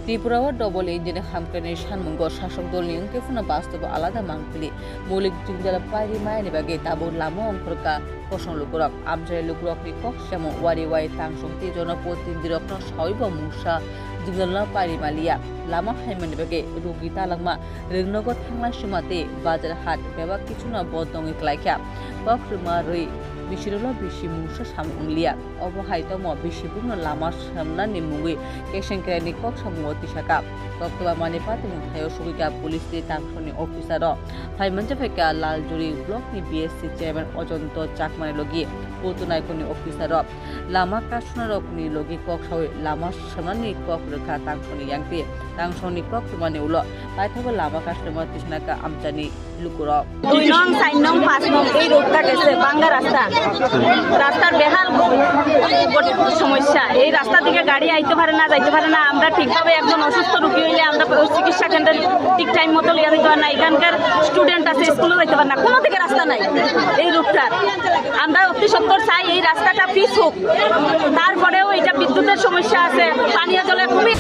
ত্রিপুরাও double ইঞ্জিনে হামক্রানি সানমুঙ্গ শাসক দলनि ओंथिफुना बास्तव आलादा मांगफिलि मौलिक जिंगजाला पारि मायानि बागे दाबो लामा अंकरका कसन लुकुरक आमजाय लुकुरकनि कक्षामो वारि वाइ तांसंति जनप्रतिनिधिरकनो साइब मुसा जिंगजाला पारि मालिया लामा हाइमानि बागे रुगि तालांमा रेंनगर थांना सिमाते बाजार हाट बेबा किछुना बदंगि क्लाइखा कख्रुमा रई बिसिरला बिसि मुसा सामुंलिया अबहायतम बिसिबुंनो लामा सामनानि मुगै केसेंकेरानि कक्षामो तिसाका कक्तबा माने पाते मुथायो सुगिका पुलिसनि तांसनि अफिसार फाइमानजा फेका लालजुरि ब्लकनि बीएससी चेयारमैन अजन्त चाकमानि लगी पुतुनायकनि अफिसार लामा कासुनारकनि लगी कक्षावे लामा सामनानि कक्रुखा तांसनि यांगति तांसनि कक्रुमानि उल पाइथाबो लामा कासुमा तिसनाका आमजानि लुकुर 2 নং 4 নং 5 নং এই রোডটা গেছে বাঙ্গা রাস্তার বেহাল সমস্যা এই রাস্তা থেকে গাড়ি আইতে পারে না যাইতে পারে না আমরা ঠিকভাবে একজন অসুস্থ রোগী হইলে আমরা চিকিৎসা কেন্দ্রে ঠিক টাইম মতো লিয়া দিতে পারে না এখানকার স্টুডেন্ট আছে স্কুলে যাইতে পারে না কোনো দিকে রাস্তা নাই এই রোডটা আমরা অতি সত্তর চাই এই রাস্তাটা পিস হোক তারপরেও এটা বিদ্যুতের সমস্যা আছে পানীয় জলের খুবই